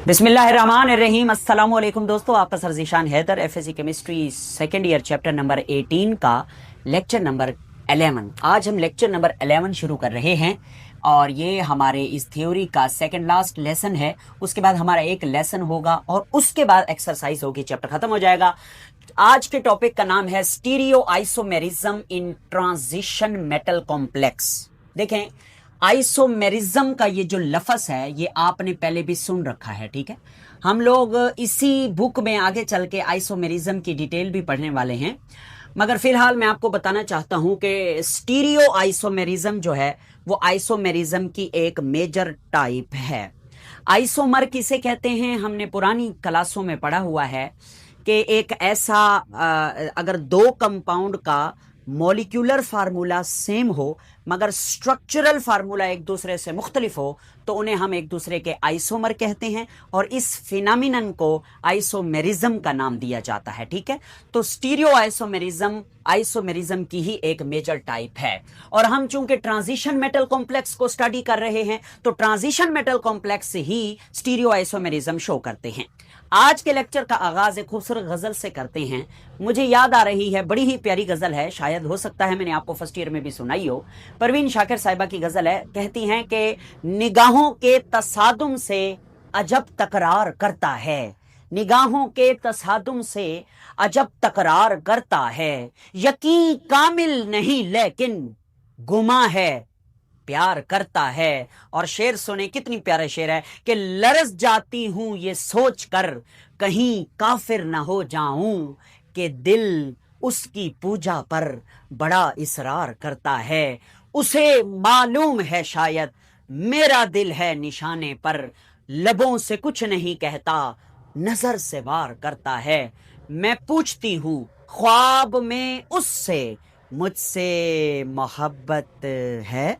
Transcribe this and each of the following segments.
बिस्मिल्लाहिर्रहमानिर्रहीम। अस्सलाम वालेकुम दोस्तों, आपका sir Zeeshan Haider FSc chemistry second year chapter number 18 का लेक्चर नंबर 11। आज हम लेक्चर नंबर 11 शुरू कर रहे हैं और ये हमारे इस थ्योरी का सेकंड लास्ट लेसन है। उसके बाद हमारा एक लेसन होगा और उसके बाद एक्सरसाइज होगी, चैप्टर खत्म हो जाएगा। आज के टॉपिक का नाम है stereo isomerism in transition metal complex. देखें, आइसोमेरिज्म का ये जो लफ्ज़ है ये आपने पहले भी सुन रखा है, ठीक है। हम लोग इसी बुक में आगे चल के आइसोमेरिज्म की डिटेल भी पढ़ने वाले हैं, मगर फिलहाल मैं आपको बताना चाहता हूं कि स्टीरियो आइसोमेरिज्म जो है वो आइसोमेरिज्म की एक मेजर टाइप है। आइसोमर किसे कहते हैं, हमने पुरानी क्लासों में पढ़ा हुआ है कि एक ऐसा अगर दो कंपाउंड का मॉलिक्यूलर फार्मूला सेम हो मगर स्ट्रक्चरल फार्मूला एक दूसरे से मुख्तलिफ हो तो उन्हें हम एक दूसरे के आइसोमर कहते हैं और इस फिनोमिनन को आइसोमेरिज्म का नाम दिया जाता है, ठीक है। तो स्टीरियो आइसोमेरिज्म आइसोमेरिज्म की ही एक मेजर टाइप है और हम चूंकि ट्रांजिशन मेटल कॉम्प्लेक्स को स्टडी कर रहे हैं तो ट्रांजिशन मेटल कॉम्प्लेक्स से ही स्टीरियो आइसोमेरिज्म शो करते हैं। आज के लेक्चर का आगाज एक खूबसूरत गजल से करते हैं। मुझे याद आ रही है, बड़ी ही प्यारी गजल है, शायद हो सकता है मैंने आपको फर्स्ट ईयर में भी सुनाई हो। परवीन शाकिर साहिबा की गजल है, कहती हैं कि निगाहों के तसादुम से अजब तकरार करता है, निगाहों के तसादुम से अजब तकरार करता है, यकीन कामिल नहीं लेकिन गुमा है, प्यार करता है। और शेर सुने, कितनी प्यारा शेर है कि लरस जाती हूं ये सोच कर कहीं काफिर ना हो जाऊं, कि दिल उसकी पूजा पर बड़ा इसरार करता है, उसे मालूम है शायद मेरा दिल है निशाने पर, लबों से कुछ नहीं कहता नजर से वार करता है, मैं पूछती हूं ख्वाब में उससे मुझसे मोहब्बत है,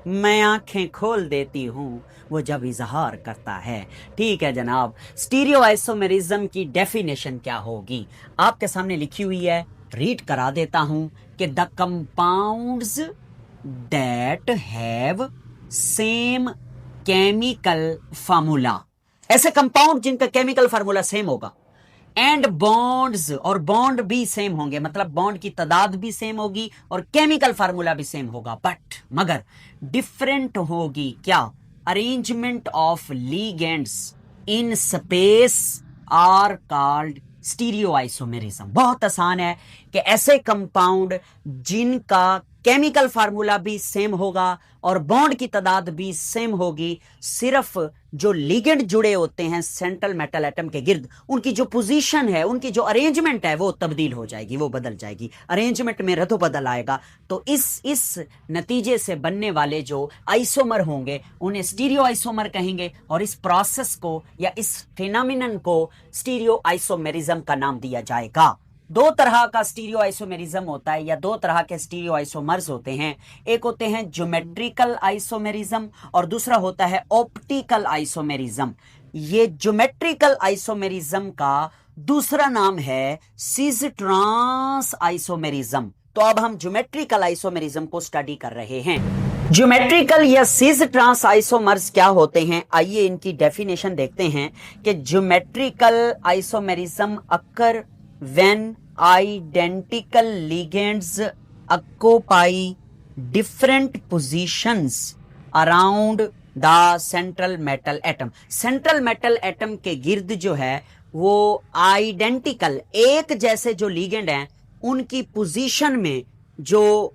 मैं आंखें खोल देती हूं वो जब इजहार करता है। ठीक है जनाब, स्टीरियो आइसोमेरिज्म की डेफिनेशन क्या होगी आपके सामने लिखी हुई है, रीड करा देता हूं कि the compounds that have same chemical formula, ऐसे कंपाउंड जिनका केमिकल फार्मूला सेम होगा, एंड बॉन्ड्स, और बॉन्ड भी सेम होंगे, मतलब बॉन्ड की तादाद भी सेम होगी और केमिकल फार्मूला भी सेम होगा, बट मगर डिफरेंट होगी क्या, arrangement of ligands in space are called stereo isomerism. बहुत आसान है कि ऐसे कंपाउंड जिनका केमिकल फार्मूला भी सेम होगा और बॉन्ड की तादाद भी सेम होगी, सिर्फ जो लिगेंड जुड़े होते हैं सेंट्रल मेटल एटम के गिर्द, उनकी जो पोजीशन है, उनकी जो अरेंजमेंट है वो तब्दील हो जाएगी, वो बदल जाएगी, अरेंजमेंट में रद्द बदल आएगा। तो इस नतीजे से बनने वाले जो आइसोमर होंगे उन्हें स्टीरियो आइसोमर कहेंगे और इस प्रोसेस को या इस फिनोमिनन को स्टीरियो आइसोमेरिज्म का नाम दिया जाएगा। दो तरह का स्टीरियो आइसोमेरिज्म होता है या दो तरह के स्टीरियो आइसोमर्स होते हैं, एक होते हैं ज्योमेट्रिकल आइसोमेरिज्म और दूसरा होता है ऑप्टिकल आइसोमेरिज्म। ये ज्योमेट्रिकल आइसोमेरिज्म का दूसरा नाम है सिस ट्रांस आइसोमेरिज्म। तो अब हम ज्योमेट्रिकल आइसोमेरिज्म को स्टडी कर रहे हैं। ज्योमेट्रिकल या सिस ट्रांस आइसोमर्स क्या होते हैं, आइए इनकी डेफिनेशन देखते हैं कि geometrical isomerism occur when identical ligands occupy different positions around the central metal atom। central metal atom के गिर्द जो है वो आइडेंटिकल, एक जैसे जो लिगेंड हैं उनकी पोजीशन में जो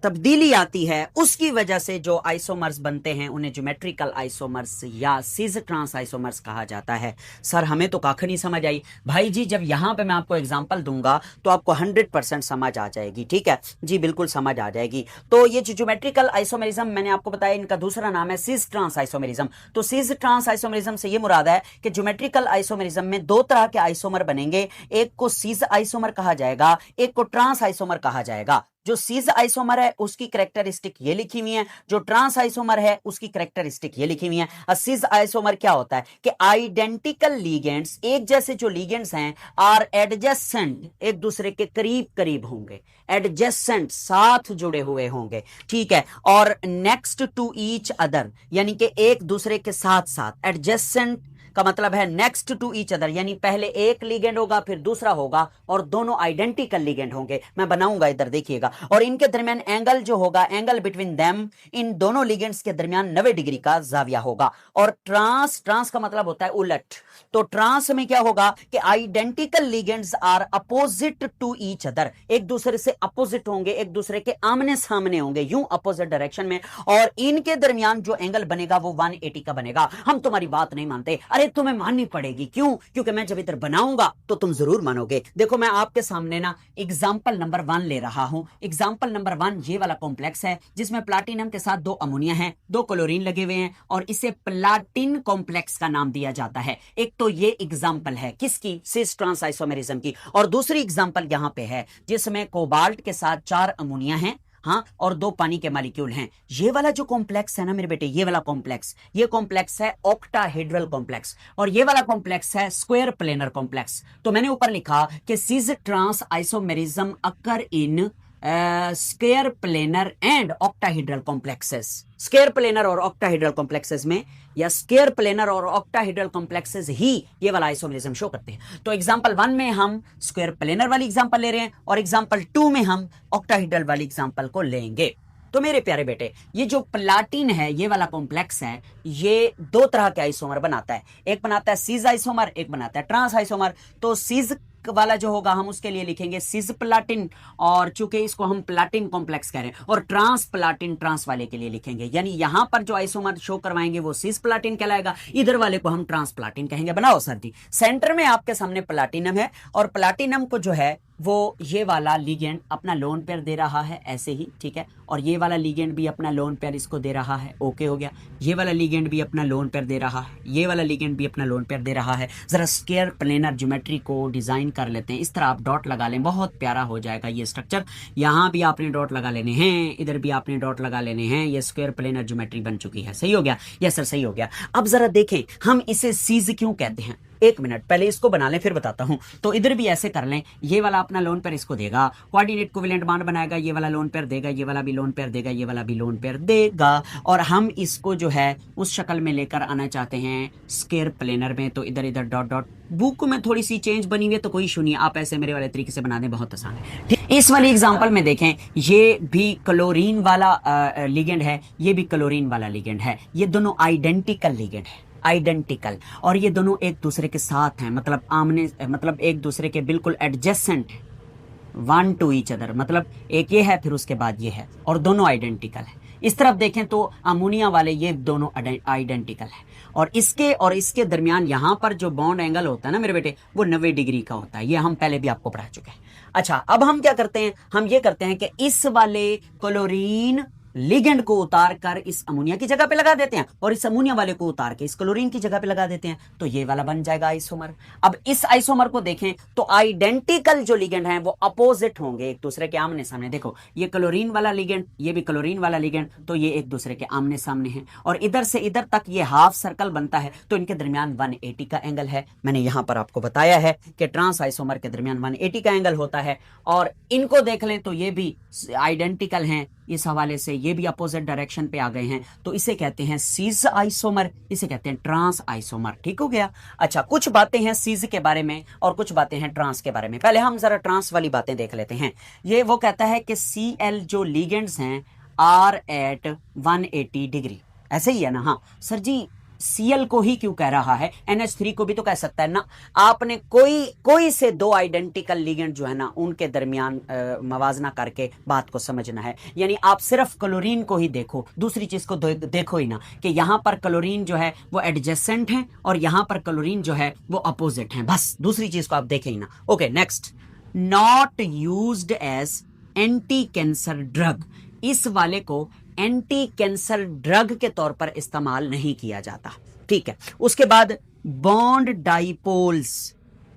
तब्दीली आती है उसकी वजह से जो आइसोमर्स बनते हैं उन्हें ज्योमेट्रिकल आइसोमर्स या सिस ट्रांस आइसोमर्स कहा जाता है। सर हमें तो काख नहीं समझ आई। भाई जी, जब यहां पे मैं आपको एग्जांपल दूंगा तो आपको 100% समझ आ जाएगी, ठीक है जी, बिल्कुल समझ आ जाएगी। तो ये जो ज्योमेट्रिकल आइसोमेरिज्म मैंने आपको बताया, इनका दूसरा नाम है सिस ट्रांस आइसोमेरिज्म। तो सिस ट्रांस आइसोमेरिज्म से ये मुराद है कि ज्योमेट्रिकल आइसोमेरिज्म में दो तरह के आइसोमर बनेंगे, एक को सिस आइसोमर कहा जाएगा, एक को ट्रांस आइसोमर कहा जाएगा। जो सिस आइसोमर है उसकी कैरेक्टरिस्टिक ये लिखी हुई है, जो ट्रांस आइसोमर है उसकी कैरेक्टरिस्टिक ये लिखी हुई है। सिस आइसोमर क्या होता है कि आइडेंटिकल लिगेंड्स, एक जैसे जो लिगेंड्स हैं, आर एडजेसेंट, एक दूसरे के करीब करीब होंगे, एडजेसेंट साथ जुड़े हुए होंगे, ठीक है, और नेक्स्ट टू ईच अदर, यानी कि एक दूसरे के साथ साथ, एडजेसेंट का मतलब है नेक्स्ट टू ईच अदर, यानी पहले एक लिगेंड होगा फिर दूसरा होगा और दोनों आइडेंटिकल लिगेंड होंगे। मैं बनाऊंगा इधर देखिएगा। और इनके दरमियान एंगल जो होगा, एंगल बिटवीन देम, इन दोनों लिगेंड्स के दरमियान 90 डिग्री का जाविया होगा। और ट्रांस, ट्रांस का मतलब होता है उलट। तो ट्रांस में क्या होगा कि identical ligands are opposite to each other, एक दूसरे से अपोजिट होंगे, एक दूसरे के आमने सामने होंगे, यूं अपोजिट डायरेक्शन में, और इनके दरमियान जो एंगल बनेगा वो 180 का बनेगा। हम तुम्हारी बात नहीं मानते। अरे तुम्हें माननी पड़ेगी, क्यों? क्योंकि मैं जब इधर बनाऊंगा तो तुम जरूर मानोगे। देखो मैं आपके सामने ना एग्जाम्पल नंबर 1 ले रहा हूं। एग्जाम्पल नंबर 1 ये वाला कॉम्प्लेक्स है जिसमें प्लाटिनम के साथ 2 अमोनिया है, 2 क्लोरीन लगे हुए हैं और इसे प्लाटिन कॉम्प्लेक्स का नाम दिया जाता है। एक तो ये एग्जाम्पल है किसकी? सिस ट्रांस आइसोमेरिज्म की। और दूसरी एग्जाम्पल यहां पे है जिसमें कोबाल्ट के साथ 4 अमोनिया है, हाँ, और 2 पानी के मॉलिक्यूल हैं। ये वाला जो कॉम्प्लेक्स है ना मेरे बेटे, ये वाला कॉम्प्लेक्स, ये कॉम्प्लेक्स है ऑक्टाहेड्रल कॉम्प्लेक्स, और ये वाला कॉम्प्लेक्स है स्क्वायर प्लेनर कॉम्प्लेक्स। तो मैंने ऊपर लिखा कि cis trans isomerism occur in square planar and octahedral complexes. Square planar और ऑक्टाहेड्रल कॉम्प्लेक्सेस में, या स्क्वायर प्लेनर और ऑक्टाहेड्रल कॉम्प्लेक्सेस ही ये वाला आइसोमेरिज्म शो करते हैं। तो एग्जांपल 1 में हम स्क्वायर प्लेनर वाली एग्जांपल ले रहे हैं और एग्जांपल 2 में हम ऑक्टाहेड्रल वाली एग्जांपल को लेंगे। तो मेरे प्यारे बेटे, ये जो प्लाटिन है, ये वाला कॉम्प्लेक्स है, ये 2 तरह के आइसोमर बनाता है। एक बनाता है सिस आइसोमर, एक बनाता है ट्रांस आइसोमर। तो सिस वाला जो होगा हम उसके लिए लिखेंगे सिस प्लाटिन, और चूंकि इसको हम प्लाटिन कॉम्प्लेक्स कह रहे हैं, और ट्रांस प्लाटिन ट्रांस वाले के लिए लिखेंगे। यानी यहां पर जो आइसोमर शो करवाएंगे वो सिस प्लाटिन कहलाएगा, इधर वाले को हम ट्रांस प्लाटिन कहेंगे। बनाओ सर जी। सेंटर में आपके सामने प्लाटिनम है, और प्लाटिनम को जो है वो ये वाला लिगेंड अपना लोन पेयर दे रहा है, ऐसे ही, ठीक है। और ये वाला लिगेंड भी अपना लोन पेयर इसको दे रहा है, ओके हो गया। ये वाला लिगेंड भी अपना लोन पेयर दे रहा है, ये वाला लिगेंड भी अपना लोन पेयर दे रहा है। जरा स्क्वायर प्लेनर ज्योमेट्री को डिजाइन कर लेते हैं। इस तरह आप डॉट लगा लें, बहुत प्यारा हो जाएगा ये स्ट्रक्चर। यहाँ भी आपने डॉट लगा लेने हैं, इधर भी आपने डॉट लगा लेने हैं। ये स्क्वायर प्लेनर ज्योमेट्री बन चुकी है। सही हो गया? यस सर, सही हो गया। अब जरा देखें हम इसे सीज क्यों कहते हैं। 1 मिनट पहले इसको बना लें फिर बताता हूं। तो इधर भी ऐसे कर लें, ये वाला अपना लोन पेयर इसको देगा, कोऑर्डिनेट कोवेलेंट बॉन्ड बनाएगा, ये वाला लोन पेयर देगा, ये वाला भी लोन पेयर देगा, ये वाला भी लोन पेयर देगा, और हम इसको जो है उस शक्ल में लेकर आना चाहते हैं स्क्वायर प्लेनर में। तो इधर इधर डॉट डॉट, बुक में थोड़ी सी चेंज बनी हुई है तो कोई इशू नहीं, आप ऐसे मेरे वाले तरीके से बना दें, बहुत आसान है। ठीक, इस वाली एग्जांपल में देखें, ये भी क्लोरीन वाला लिगेंड है, ये भी क्लोरीन वाला लिगेंड है। ये दोनों आइडेंटिकल लिगेंड है, आइडेंटिकल, और ये दोनों एक दूसरे के साथ हैं, मतलब आमने, मतलब एक दूसरे के बिल्कुल एडजेसेंट, 1 टू ईच अदर, मतलब एक ये है फिर उसके बाद ये है, और दोनों आइडेंटिकल है। इस तरफ देखें तो अमोनिया वाले ये दोनों आइडेंटिकल है, और इसके दरमियान यहां पर जो बॉन्ड एंगल होता है ना मेरे बेटे, वो 90 डिग्री का होता है। ये हम पहले भी आपको पढ़ा चुके हैं। अच्छा, अब हम क्या करते हैं, हम ये करते हैं कि इस वाले क्लोरीन लिगेंड को उतार कर इस अमोनिया की जगह पे लगा देते हैं, और इस अमोनिया वाले को उतार के इस क्लोरीन की जगह पे लगा देते हैं, तो ये वाला बन जाएगा आइसोमर। अब इस आइसोमर को देखें तो आइडेंटिकल जो लिगेंड हैं वो अपोजिट होंगे, एक दूसरे के आमने सामने। देखो ये क्लोरीन वाला लिगेंड, ये भी क्लोरीन वाला लिगेंड, तो ये एक दूसरे के आमने सामने हैं, और इधर से इधर तक ये हाफ सर्कल बनता है, तो इनके दरमियान 180 का एंगल है। मैंने यहां पर आपको बताया है कि ट्रांस आइसोमर के दरमियान 180 का एंगल होता है, और इनको देख लें तो ये भी आइडेंटिकल हैं, इस हवाले से ये भी अपोजिट डायरेक्शन पे आ गए हैं, तो इसे कहते हैं सिस आइसोमर, इसे कहते हैं ट्रांस आइसोमर। ठीक हो गया? अच्छा, कुछ बातें हैं सिस के बारे में और कुछ बातें हैं ट्रांस के बारे में। पहले हम जरा ट्रांस वाली बातें देख लेते हैं। ये वो कहता है कि Cl जो लिगेंड्स हैं आर एट 180 डिग्री, ऐसे ही है ना? हाँ सर जी, Cl को ही क्यों कह रहा है, NH3 को भी तो कह सकता है ना। आपने कोई से 2 आइडेंटिकल लिगेंड जो है ना उनके दरमियान मवाजना करके बात को समझना है। यानी आप सिर्फ क्लोरीन को ही देखो, दूसरी चीज को देखो ही ना, कि यहां पर क्लोरीन जो है वो एडजेसेंट है और यहां पर क्लोरीन जो है वो अपोजिट है, बस दूसरी चीज को आप देखें ही ना। Okay, next, not used as anti cancer drug, इस वाले को एंटी कैंसर ड्रग के तौर पर इस्तेमाल नहीं किया जाता। ठीक है, उसके बाद bond dipoles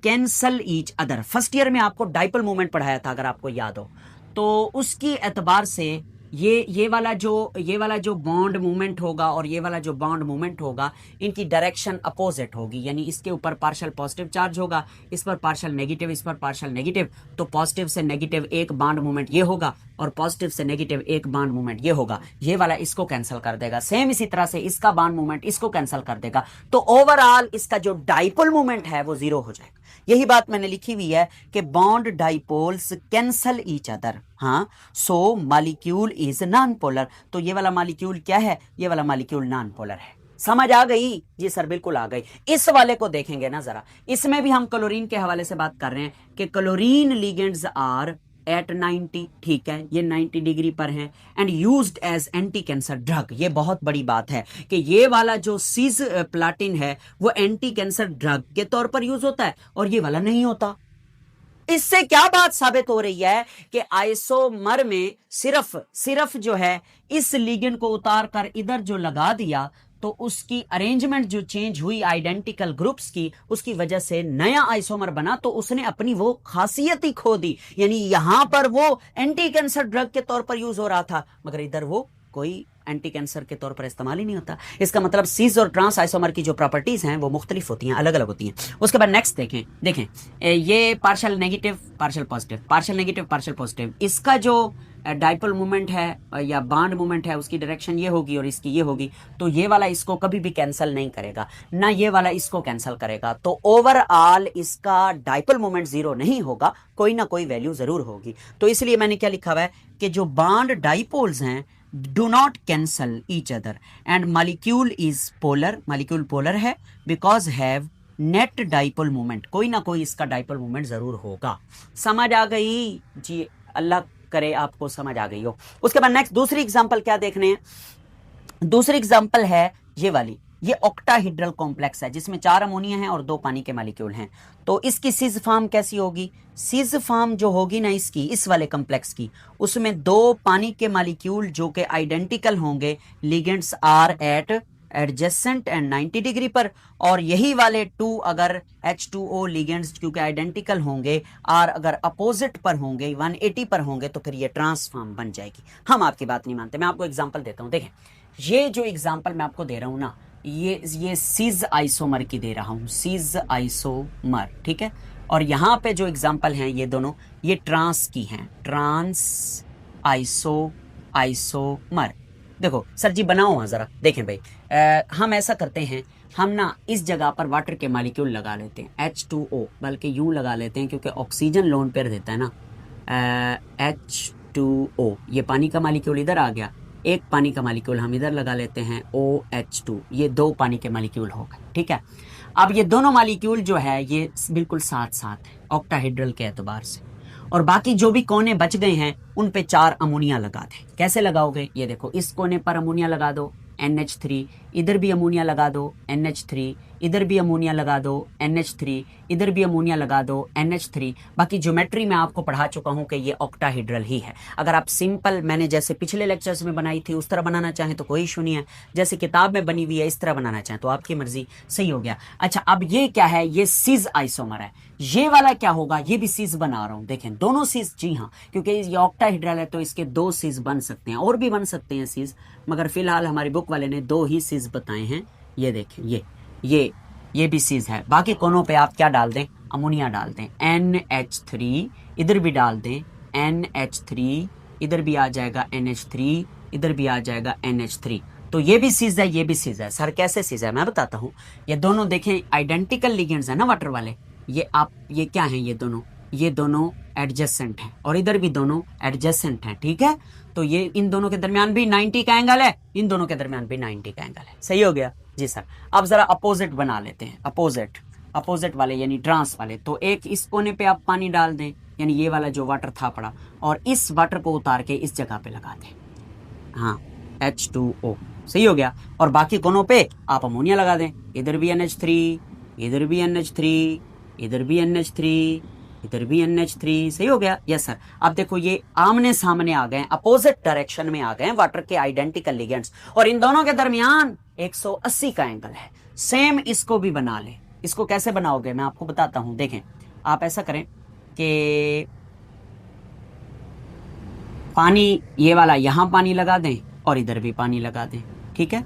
cancel each other. First year में आपको डाइपोल मूवमेंट पढ़ाया था अगर आपको याद हो, तो उसकी एतबार से ये वाला जो बॉन्ड मूवमेंट होगा और ये वाला जो बॉन्ड मूवमेंट होगा, इनकी डायरेक्शन अपोजिट होगी, यानी इसके ऊपर पार्शियल पॉजिटिव चार्ज होगा, इस पर पार्शियल नेगेटिव, इस पर पार्शियल नेगेटिव, तो पॉजिटिव से नेगेटिव एक बॉन्ड मूवमेंट ये होगा और पॉजिटिव से नेगेटिव एक बॉन्ड मूवमेंट ये होगा, ये वाला इसको कैंसिल कर देगा। सेम इसी तरह से इसका बॉन्ड मूवमेंट इसको कैंसिल कर देगा, तो ओवरऑल इसका जो डाइपोल मूवमेंट है वो जीरो हो जाएगा। यही बात मैंने लिखी हुई है कि bond dipoles cancel each other. हाँ, सो मॉलिक्यूल इज नॉन पोलर, तो ये वाला मॉलिक्यूल क्या है, ये वाला मॉलिक्यूल नॉन पोलर है। समझ आ गई? जी सर बिल्कुल आ गई। इस वाले को देखेंगे ना जरा, इसमें भी हम क्लोरीन के हवाले से बात कर रहे हैं कि क्लोरीन लिगेंड्स आर एट 90, ठीक है, ये 90 डिग्री पर है and used as anti cancer drug. ये बहुत बड़ी बात है कि ये वाला जो सीज प्लाटिन है वो एंटी कैंसर ड्रग के तौर पर यूज होता है और ये वाला नहीं होता। इससे क्या बात साबित हो रही है कि आइसोमर में सिर्फ जो है इस लिगेंड को उतार कर इधर जो लगा दिया तो उसकी अरेंजमेंट जो चेंज हुई आइडेंटिकल ग्रुप्स की, उसकी वजह से नया आइसोमर बना, तो उसने अपनी वो खासियत ही खो दी। यानी यहां पर वो एंटी कैंसर ड्रग के तौर पर यूज हो रहा था मगर इधर वो कोई एंटी कैंसर के तौर पर इस्तेमाल ही नहीं होता। इसका मतलब सीज और ट्रांस आइसोमर की जो प्रॉपर्टीज हैं वो मुख्तलिफ होती हैं, अलग अलग होती हैं। उसके बाद नेक्स्ट देखें ये partial negative partial positive, partial negative partial positive, इसका जो डाइपोल मूवमेंट है या बॉन्ड मूवमेंट है उसकी डायरेक्शन ये होगी और इसकी ये होगी, तो ये वाला इसको कभी भी कैंसिल नहीं करेगा, ना ये वाला इसको कैंसिल करेगा, तो ओवरऑल इसका डाइपोल मूवमेंट जीरो नहीं होगा, कोई ना कोई वैल्यू जरूर होगी। तो इसलिए मैंने क्या लिखा हुआ है कि जो बॉन्ड डाइपोल्स हैं do not cancel each other and molecule is polar, molecule polar है because have net dipole moment, कोई ना कोई इसका dipole moment जरूर होगा। समझ आ गई जी? अल्लाह करे आपको समझ आ गई हो। उसके बाद नेक्स्ट दूसरी एग्जांपल क्या देखने हैं? दूसरी एग्जांपल है ये वाली, ये ऑक्टाहेड्रल कॉम्प्लेक्स है जिसमें 4 अमोनिया हैं और 2 पानी के मॉलिक्यूल हैं। तो इसकी सिज फॉर्म कैसी होगी? सिज फॉर्म जो होगी ना इसकी, इस वाले कॉम्प्लेक्स की, उसमें 2 पानी के मॉलिक्यूल जो कि आइडेंटिकल होंगे, ligands are at adjacent and 90 degree पर, और यही वाले 2 अगर H2O लिगेंड्स क्योंकि आइडेंटिकल होंगे, आर अगर अपोजिट पर होंगे 180 पर होंगे, तो फिर ये ट्रांसफॉर्म बन जाएगी। हम आपकी बात नहीं मानते। मैं आपको एग्जांपल देता हूं, देखें ये जो एग्जांपल मैं आपको दे रहा हूं ना, ये सीज आइसोमर की दे रहा हूं, सीज आइसोमर, ठीक है। और यहां पे जो एग्जांपल हैं ये दोनों, ये ट्रांस की हैं, ट्रांस आइसोमर। देखो सर जी बनाओ वहां जरा, देखें भाई हम ऐसा करते हैं, हम ना इस जगह पर वाटर के मॉलिक्यूल लगा लेते हैं H2O, बल्कि यूं लगा लेते हैं क्योंकि ऑक्सीजन लोन पेयर देता है ना, H2O, ये पानी का मॉलिक्यूल इधर आ गया, एक पानी का मॉलिक्यूल हम इधर लगा लेते हैं OH2, ये 2 पानी के मॉलिक्यूल हो गए, ठीक है। अब ये दोनों मॉलिक्यूल जो है ये बिल्कुल साथ साथ है ऑक्टाहेड्रल के एतबार से, और बाकी जो भी कोने बच गए हैं उन पे 4 अमोनिया लगा दें। कैसे लगाओगे? ये देखो, इस कोने पर अमोनिया लगा दो NH3, इधर भी अमोनिया लगा दो NH3, इधर भी अमोनिया लगा दो NH3, इधर भी अमोनिया लगा दो NH3। बाकी ज्योमेट्री में आपको पढ़ा चुका हूं कि ये ऑक्टाहेड्रल ही है। अगर आप सिंपल मैंने जैसे पिछले लेक्चर्स में बनाई थी उस तरह बनाना चाहें तो कोई इशू नहीं है, जैसे किताब में बनी हुई है इस तरह बनाना चाहें तो आपकी मर्जी, सही हो गया। अच्छा, अब ये क्या है? ये सीज आइसोमर है। ये वाला क्या होगा? ये भी सीज बना रहा हूं, देखें दोनों सीज, जी हाँ, क्योंकि ये ऑक्टाहेड्रल है तो इसके 2 सीज बन सकते हैं, और भी बन सकते हैं सीज, मगर फिलहाल हमारी बुक वाले ने 2 ही सीज बताए हैं। ये देखें, ये भी सीज है। बाकी कोनों पे आप क्या डाल दें? अमोनिया डाल दें, NH3, इधर भी डाल दें NH3, इधर भी आ जाएगा NH3, इधर भी आ जाएगा NH3। तो ये भी सीज है, ये भी सीज है। सर कैसे सीज है? मैं बताता हूँ। ये दोनों देखें आइडेंटिकल लिगेंड्स है ना वाटर वाले, ये क्या है? ये दोनों एडजेसेंट हैं और इधर भी दोनों एडजेसेंट हैं, ठीक है। तो ये इन दोनों के दरमियान भी 90 का एंगल है, इन दोनों के दरमियान भी 90 का एंगल है, सही हो गया जी सर। अब जरा अपोजिट बना लेते हैं, अपोजिट वाले यानी ट्रांस वाले। तो एक इस कोने पे आप पानी डाल दें, यानी ये वाला जो वाटर था पड़ा, और इस वाटर को उतार के इस जगह पे लगा दें, हाँ H2O, सही हो गया। और बाकी कोनों पे आप अमोनिया लगा दें, इधर भी NH3, इधर भी NH3, इधर भी NH3, इधर भी NH3, सही हो गया। Yes sir. अब देखो ये आमने सामने आ गए, अपोजिट डायरेक्शन में आ गए वाटर के आइडेंटिकल लिगेंड्स, और इन दोनों के दरमियान 180 का एंगल है। सेम इसको भी बना ले। इसको कैसे बनाओगे मैं आपको बताता हूं, देखें आप ऐसा करें कि पानी ये वाला यहाँ पानी लगा दें और इधर भी पानी लगा दें, ठीक है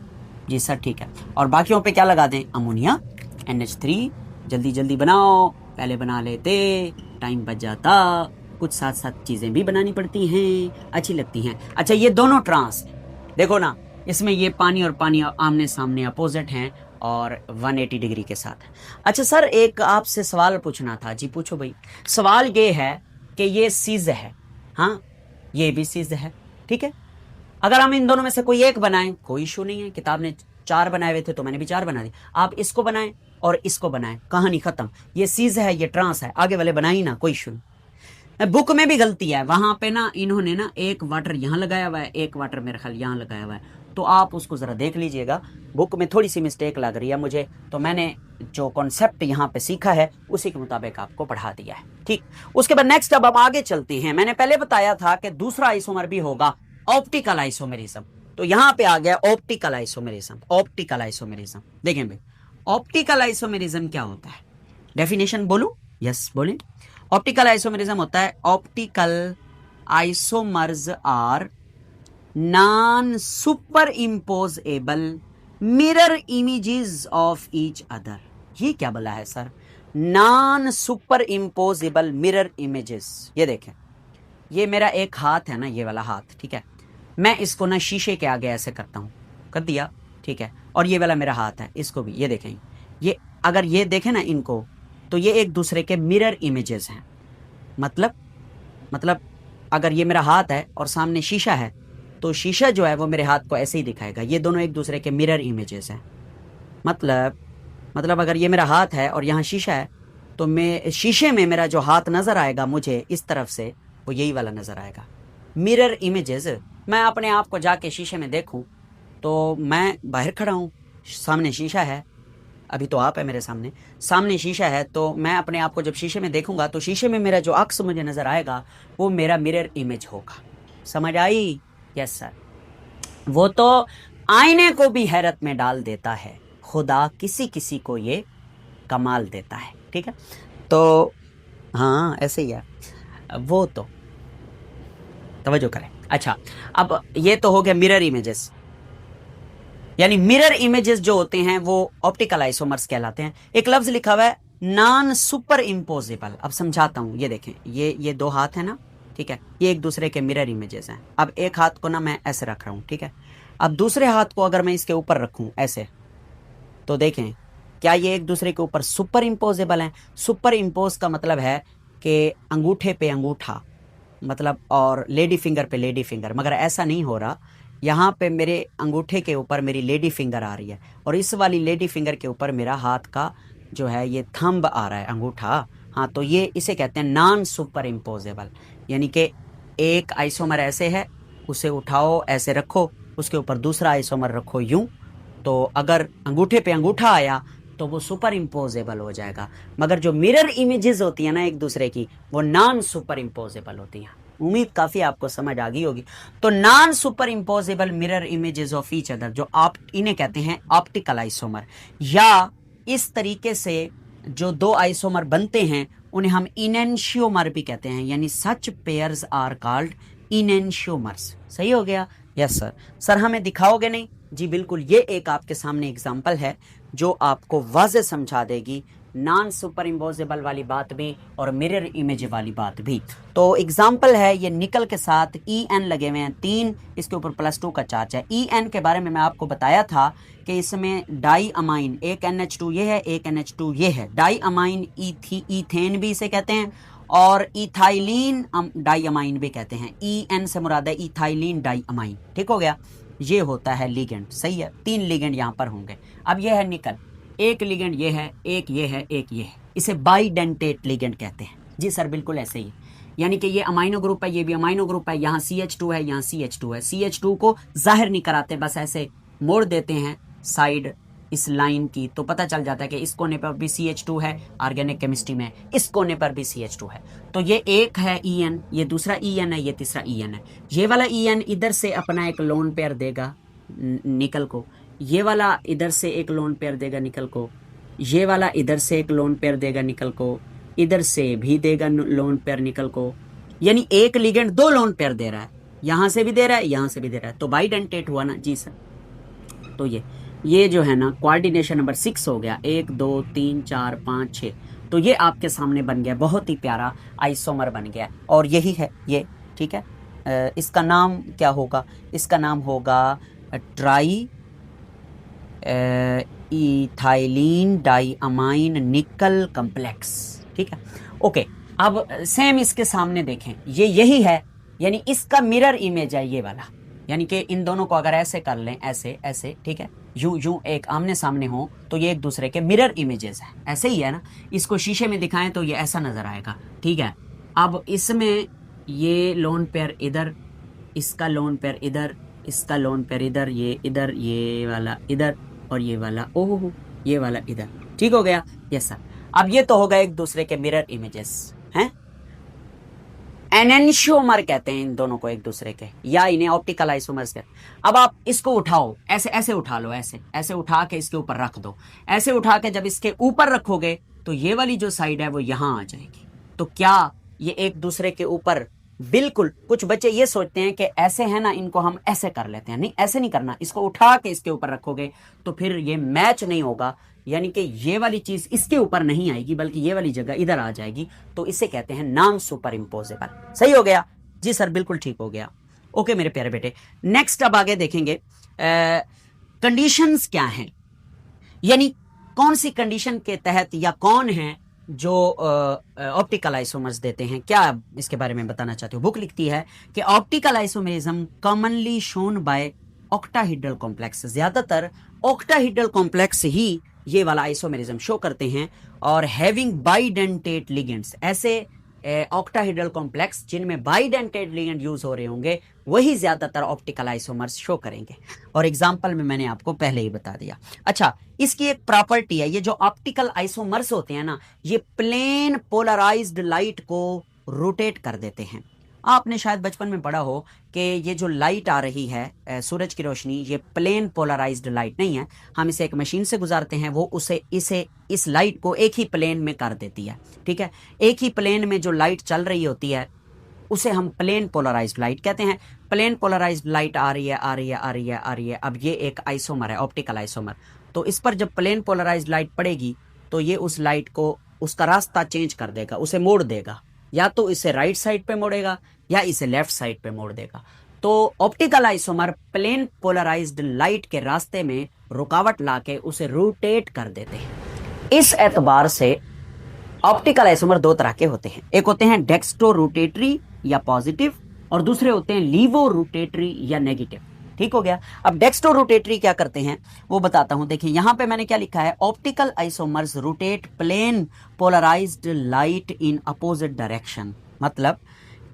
जी सर, ठीक है। और बाकियों पे क्या लगा दें, अमोनिया NH3। जल्दी जल्दी बनाओ, पहले बना लेते, टाइम बच जाता, कुछ साथ साथ चीज़ें भी बनानी पड़ती हैं, अच्छी लगती हैं। अच्छा ये दोनों ट्रांस देखो ना, इसमें ये पानी और पानी आमने सामने अपोजिट हैं और 180 डिग्री के साथ। अच्छा सर एक आपसे सवाल पूछना था। जी पूछो भाई। सवाल ये है कि ये सीज है, हाँ ये भी सीज है, ठीक है। अगर हम इन दोनों में से कोई एक बनाएं कोई इशू नहीं है, किताब ने 4 बनाए हुए थे तो मैंने भी 4 बना दिए। आप इसको बनाएं और इसको बनाएं, कहानी खत्म। ये सीज है, ये ट्रांस है, आगे वाले बनाई ना, कोई इशू नहीं। बुक में भी गलती है, वहां पे ना इन्होंने ना एक वाटर यहाँ लगाया हुआ है, एक वाटर मेरे ख्याल यहाँ लगाया हुआ है, तो आप उसको जरा देख लीजिएगा। बुक में थोड़ी सी मिस्टेक लग रही है मुझे, तो मैंने जो कॉन्सेप्ट यहाँ पे सीखा है उसी के मुताबिक आपको पढ़ा दिया है, ठीक। उसके बाद नेक्स्ट अब हम आगे चलते हैं। मैंने पहले बताया था कि दूसरा आइसोमर भी होगा ऑप्टिकल आइसोमेरिज्म, तो यहाँ पे आ गया ऑप्टिकल आइसोमेरिज्म। ऑप्टिकल आइसोमेरिज्म देखें भाई, ऑप्टिकल आइसोमेरिज्म क्या होता है, डेफिनेशन बोलूं? यस बोलें। ऑप्टिकल आइसोमेरिज्म होता है, optical isomers are non superimposable mirror images of each other. ये क्या बोला है sir, non superimposable mirror images. ये देखें, ये मेरा एक हाथ है ना, ये वाला हाथ, ठीक है। मैं इसको ना शीशे के आगे ऐसे करता हूँ, कर दिया, ठीक है। और ये वाला मेरा हाथ है, इसको भी ये देखें, ये अगर ये देखें ना इनको, तो ये एक दूसरे के मिरर इमेजेस हैं। मतलब अगर ये मेरा हाथ है और सामने शीशा है, तो शीशा जो है वो मेरे हाथ को ऐसे ही दिखाएगा। ये दोनों एक दूसरे के मिरर इमेजेस हैं। मतलब अगर ये मेरा हाथ है और यहाँ शीशा है, तो मैं शीशे में मेरा जो हाथ नज़र आएगा मुझे इस तरफ से, वो यही वाला नज़र आएगा। मिरर इमेजेस, मैं अपने आप को जाके शीशे में देखूं तो मैं बाहर खड़ा हूँ, सामने शीशा है, अभी तो आप है मेरे सामने, सामने शीशा है, तो मैं अपने आप को जब शीशे में देखूंगा तो शीशे में मेरा जो अक्स मुझे नज़र आएगा वो मेरा मिरर इमेज होगा। समझ आई? Yes sir. वो तो आईने को भी हैरत में डाल देता है, खुदा किसी किसी को ये कमाल देता है, ठीक है। तो हाँ ऐसे ही है, वो तो तवज्जो करें। अच्छा अब ये तो हो गया मिरर इमेजेस, यानी मिरर इमेजेस जो होते हैं वो ऑप्टिकल आइसोमर्स कहलाते हैं। एक लफ्ज लिखा हुआ है नॉन सुपर इम्पोजेबल। अब समझाता हूं, ये देखें, ये 2 हाथ है ना, ठीक है, ये एक दूसरे के मिरर इमेजेस हैं। अब एक हाथ को ना मैं ऐसे रख रहा हूं, ठीक है। अब दूसरे हाथ को अगर मैं इसके ऊपर रखूं ऐसे, तो देखें क्या ये एक दूसरे के ऊपर सुपर इम्पोजेबल हैं। सुपर इम्पोज का मतलब है कि अंगूठे पे अंगूठा, मतलब, और लेडी फिंगर पे लेडी फिंगर, मगर ऐसा नहीं हो रहा। यहाँ पे मेरे अंगूठे के ऊपर मेरी लेडी फिंगर आ रही है और इस वाली लेडी फिंगर के ऊपर मेरा हाथ का जो है ये थंब आ रहा है, अंगूठा। हाँ, तो ये इसे कहते हैं नॉन सुपर इम्पोजेबल, यानी कि एक आइसोमर ऐसे है, उसे उठाओ ऐसे रखो, उसके ऊपर दूसरा आइसोमर रखो यूं, तो अगर अंगूठे पे अंगूठा आया तो वो सुपर इम्पोजेबल हो जाएगा। मगर जो मिरर इमेजेस होती है ना एक दूसरे की, वो नॉन सुपर इम्पोजेबल होती हैं। उम्मीद काफी आपको समझ आ गई होगी। तो non superimposable mirror images of each other, जो आप इन्हें कहते हैं ऑप्टिकल आइसोमर। या इस तरीके से जो 2 आइसोमर बनते हैं उन्हें हम इनेंशियोमर भी कहते हैं, यानी सच पेयर्स आर कॉल्ड इनेंशियोमर्स। सही हो गया? Yes sir. सर हमें दिखाओगे नहीं? जी बिल्कुल, ये एक आपके सामने एग्जाम्पल है जो आपको वाज़े समझा देगी नॉन सुपर इम्पोजेबल वाली बात भी और मिरर इमेज वाली बात भी। तो एग्जाम्पल है ये निकल के साथ EN लगे हुए हैं 3, इसके ऊपर +2 का चार्ज है। EN के बारे में मैं आपको बताया था कि इसमें डाई अमाइन, एक NH2 ये है, एक NH2 ये है, डाई अमाइन ईथेन भी इसे कहते हैं और इथाइलिन डाई अमाइन भी कहते हैं। EN से मुराद है इथाइलिन डाई अमाइन, ठीक हो गया। ये होता है लिगेंड, सही है। 3 लिगेंड यहाँ पर होंगे। अब ये है निकल, एक लिगेंड ये है, एक ये है, एक ये है, इसे बाइडेंटेट लिगेंड कहते हैं। जी सर बिल्कुल ऐसे ही, यानी कि ये अमाइनो ग्रुप है, ये भी अमाइनो ग्रुप है, यहाँ CH2 है, यहाँ CH2 है। CH2 को जाहिर नहीं कराते, बस ऐसे मोड़ देते हैं साइड इस लाइन की, तो पता चल जाता है कि इस कोने पर भी CH2 है, ऑर्गेनिक केमिस्ट्री में इस कोने पर भी CH2 है। तो ये एक है EN, ये दूसरा EN है, ये तीसरा EN है। ये वाला EN इधर से अपना एक लोन पेयर देगा निकल को, ये वाला इधर से एक लोन पेयर देगा निकल को, ये वाला इधर से एक लोन पेयर देगा निकल को, इधर से भी देगा लोन पेयर निकल को, यानी एक लिगेंड 2 लोन पेयर दे रहा है। यहां से भी दे रहा है, यहां से भी दे रहा है, तो बाइडेंटेट हुआ ना जी सर। तो ये जो है ना कोऑर्डिनेशन नंबर 6 हो गया, 1 2 3 4 5 6। तो ये आपके सामने बन गया, बहुत ही प्यारा आइसोमर बन गया, और यही है ये, ठीक है। इसका नाम क्या होगा? इसका नाम होगा ट्राई इथाइलिन डाइअमाइन निकल कम्प्लेक्स, ठीक है। ओके, अब सेम इसके सामने देखें, ये यही है, यानी इसका मिरर इमेज है ये वाला, यानी कि इन दोनों को अगर ऐसे कर लें, ऐसे ऐसे, ठीक है, यूं यूं एक आमने सामने हो, तो ये एक दूसरे के मिरर इमेजेस हैं, ऐसे ही है ना। इसको शीशे में दिखाएं तो ये ऐसा नजर आएगा, ठीक है। अब इसमें ये लोन पेयर इधर, इसका लोन पेयर इधर, इसका लोन पेयर इधर, ये इधर, ये वाला इधर, और ये वाला ओह ये वाला इधर, ठीक हो गया। Yes sir. अब ये तो हो गए एक दूसरे के मिरर इमेजेस हैं। एनेंशियोमर कहते हैं इन दोनों को एक दूसरे के, या इन्हें ऑप्टिकल आइसोमर्स कहते हैं। अब आप इसको उठाओ, ऐसे ऐसे उठा लो, ऐसे ऐसे उठा के इसके ऊपर रख दो, ऐसे उठा के जब इसके ऊपर रखोगे तो ये वाली जो साइड है वो यहां आ जाएगी। तो क्या ये एक दूसरे के ऊपर बिल्कुल, कुछ बच्चे ये सोचते हैं कि ऐसे है ना, इनको हम ऐसे कर लेते हैं, नहीं ऐसे नहीं करना, इसको उठा के इसके ऊपर रखोगे तो फिर ये मैच नहीं होगा, यानी कि ये वाली चीज इसके ऊपर नहीं आएगी बल्कि ये वाली जगह इधर आ जाएगी, तो इसे कहते हैं नॉन सुपर इम्पोजेबल। सही हो गया जी सर, बिल्कुल ठीक हो गया। ओके मेरे प्यारे बेटे, नेक्स्ट अब आगे देखेंगे कंडीशंस क्या हैं, यानी कौन सी कंडीशन के तहत या कौन है जो ऑप्टिकल आइसोमर्स देते हैं। क्या इसके बारे में बताना चाहते हो? बुक लिखती है कि optical isomerism commonly shown by octahedral complex, ज्यादातर ऑक्टाहेड्रल कॉम्प्लेक्स ही ये वाला आइसोमेरिज्म शो करते हैं, और हैविंग बाइडेंटेट लिगेंड्स, ऐसे ऑक्टाहेड्रल कॉम्प्लेक्स जिनमें बाइडेंटेट लिगेंड यूज हो रहे होंगे वही ज्यादातर ऑप्टिकल आइसोमर्स शो करेंगे, और एग्जांपल में मैंने आपको पहले ही बता दिया। अच्छा, इसकी एक प्रॉपर्टी है, ये जो ऑप्टिकल आइसोमर्स होते हैं ना, ये प्लेन पोलराइज्ड लाइट को रोटेट कर देते हैं। आपने शायद बचपन में पढ़ा हो कि ये जो लाइट आ रही है सूरज की रोशनी, ये प्लेन पोलराइज्ड लाइट नहीं है, हम इसे एक मशीन से गुजारते हैं, वो इस लाइट को एक ही प्लेन में कर देती है, ठीक है। एक ही प्लेन में जो लाइट चल रही होती है उसे हम प्लेन पोलराइज्ड लाइट कहते हैं। प्लेन पोलराइज्ड लाइट आ रही है, आ रही है, आ रही है, आ रही है, अब ये एक आइसोमर है, ऑप्टिकल आइसोमर, तो इस पर जब प्लेन पोलराइज्ड लाइट पड़ेगी तो ये उस लाइट को, उसका रास्ता चेंज कर देगा, उसे मोड़ देगा, या तो इसे राइट साइड पे मोड़ेगा या इसे लेफ्ट साइड पे मोड़ देगा। तो optical isomer plane polarised light के रास्ते में रुकावट लाके उसे रोटेट कर देते हैं। इस एतबार से ऑप्टिकल आइसोमर दो तरह के होते हैं, एक होते हैं डेक्स्ट्रो रोटेटरी या पॉजिटिव, और दूसरे होते हैं लीवो रोटेटरी या नेगेटिव, ठीक हो गया। अब डेक्स्ट्रो रोटेटरी क्या करते हैं वो बताता हूं। देखिए यहां पे मैंने क्या लिखा है, optical isomers rotate plane polarised light in opposite direction, मतलब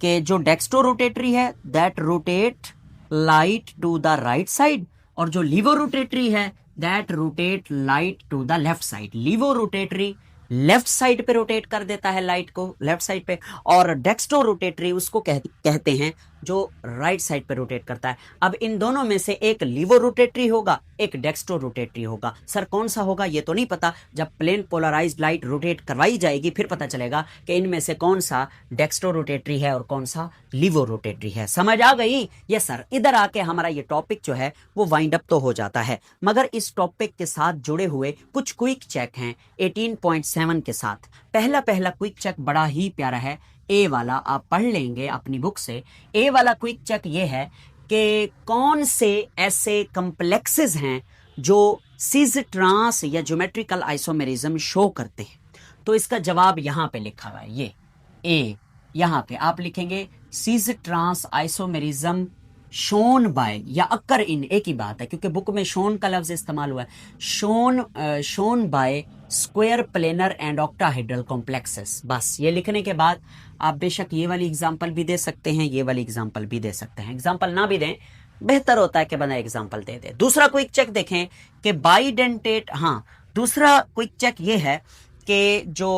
कि जो डेक्स्ट्रो रोटेटरी है that rotate light to the right side, और जो लीवो रोटेटरी है that rotate light to the left side. Levo rotatory left side पे rotate कर देता है लाइट को, लेफ्ट साइड पे, और डेक्स्ट्रो रोटेटरी उसको कहते हैं जो राइट साइड पे रोटेट करता है। अब इन दोनों में से एक लीवो रोटेटरी होगा, एक डेक्स्ट्रो रोटेटरी होगा। सर कौन सा होगा ये तो नहीं पता, जब प्लेन पोलराइज्ड लाइट रोटेट करवाई जाएगी फिर पता चलेगा कि इनमें से कौन सा डेक्स्ट्रो रोटेटरी है और कौन सा लीवो रोटेटरी है। समझ आ गई? Yes sir. इधर आके हमारा ये टॉपिक जो है वो वाइंड अप तो हो जाता है, मगर इस टॉपिक के साथ जुड़े हुए कुछ क्विक चेक हैं 18.7 के साथ। पहला क्विक चेक बड़ा ही प्यारा है, ए वाला आप पढ़ लेंगे अपनी बुक से। ए वाला क्विक चेक ये है कि कौन से ऐसे कम्प्लेक्सेस हैं जो सिज ट्रांस या ज्योमेट्रिकल आइसोमेरिज्म शो करते हैं। तो इसका जवाब यहां पे लिखा हुआ है, ये ए, यहां पे आप लिखेंगे सिज ट्रांस आइसोमेरिज्म शोन बाय या अक्कर इन, एक ही बात है क्योंकि बुक में शोन का लफ्ज इस्तेमाल हुआ है। Shown by square planar and octahedral complexes. बस ये लिखने के बाद आप बेशक ये वाली एग्जांपल भी दे सकते हैं, ये वाली एग्जांपल भी दे सकते हैं। एग्जांपल ना भी दें, बेहतर होता है कि बंदा एग्जांपल दे दे। दूसरा क्विक चेक देखें कि बाइडेंटेट, हाँ दूसरा क्विक चेक ये है कि जो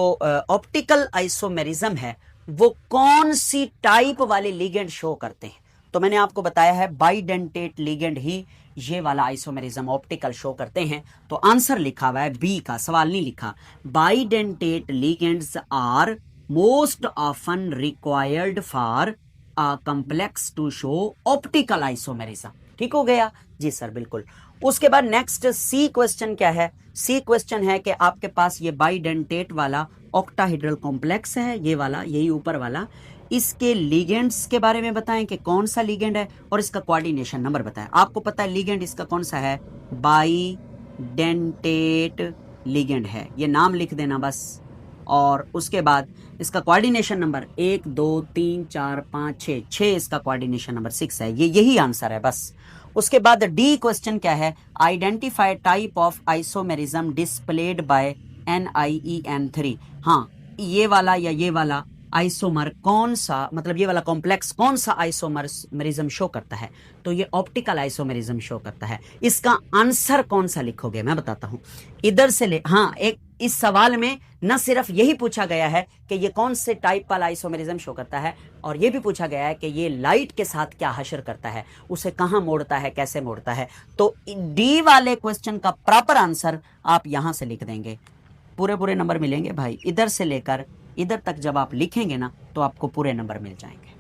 ऑप्टिकल आइसोमेरिज्म है वो कौन सी टाइप वाले लिगेंड शो करते हैं। तो मैंने आपको बताया है बाइडेंटेट लिगेंड ही ये वाला आइसोमेरिज्म ऑप्टिकल शो करते हैं। तो आंसर लिखा हुआ है बी का, सवाल नहीं लिखा। Bidentate ligands are most often required for a complex to show optical isomerism. ठीक हो गया जी सर, बिल्कुल। उसके बाद नेक्स्ट सी क्वेश्चन क्या है? सी क्वेश्चन है कि आपके पास ये बाइडेंटेट वाला ऑक्टाहेड्रल कॉम्प्लेक्स है, ये वाला, यही ऊपर वाला, इसके लिगेंड्स के बारे में बताएं कि कौन सा लिगेंड है और इसका कोऑर्डिनेशन नंबर बताएं। आपको पता है लिगेंड इसका कौन सा है? बाइडेंटेट लिगेंड है, ये नाम लिख देना बस। और उसके बाद इसका कोऑर्डिनेशन नंबर 1 2 3 4 5 6 इसका कोऑर्डिनेशन नंबर 6 है। ये यही आंसर है बस। उसके बाद डी क्वेश्चन क्या है? Identify type of isomerism displayed bye NIEN3। हाँ, ये वाला या ये वाला आइसोमर कौन सा, मतलब ये वाला कॉम्प्लेक्स कौन सा आइसोमेरिज्म शो करता है? तो ये ऑप्टिकल आइसोमेरिज्म शो करता है। इसका आंसर कौन सा लिखोगे मैं बताता हूं। इधर से ले, हाँ, एक इस सवाल में न सिर्फ यही पूछा गया है कि ये कौन से टाइप वाला आइसोमेरिज्म शो करता है, और ये भी पूछा गया है कि ये लाइट के साथ क्या हशर करता है, उसे कहां मोड़ता है, कैसे मोड़ता है। तो डी वाले क्वेश्चन का प्रॉपर आंसर आप यहां से लिख देंगे। पूरे पूरे नंबर मिलेंगे भाई, इधर से लेकर इधर तक जब आप लिखेंगे ना तो आपको पूरे नंबर मिल जाएंगे।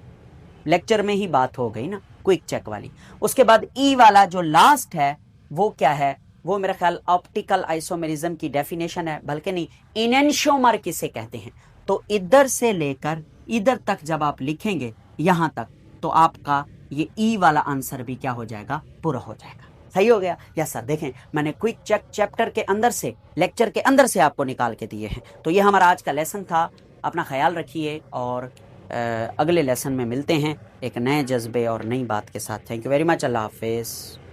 लेक्चर में ही बात हो गई ना क्विक चेक वाली। उसके बाद ई वाला जो लास्ट है वो क्या है? वो मेरा ख्याल ऑप्टिकल आइसोमेरिज्म की डेफिनेशन है, बल्कि नहीं, इनेंशियोमर किसे कहते हैं। तो इधर से लेकर इधर तक जब आप लिखेंगे यहां तक, तो आपका ये ई वाला आंसर भी क्या हो जाएगा? पूरा हो जाएगा। सही हो गया? Yes sir. देखें, मैंने क्विक चेक चैप्टर के अंदर से, लेक्चर के अंदर से आपको निकाल के दिए हैं। तो ये हमारा आज का लेसन था। अपना ख्याल रखिए और अगले लेसन में मिलते हैं एक नए जज्बे और नई बात के साथ। Thank you very much. अल्लाह हाफिज़।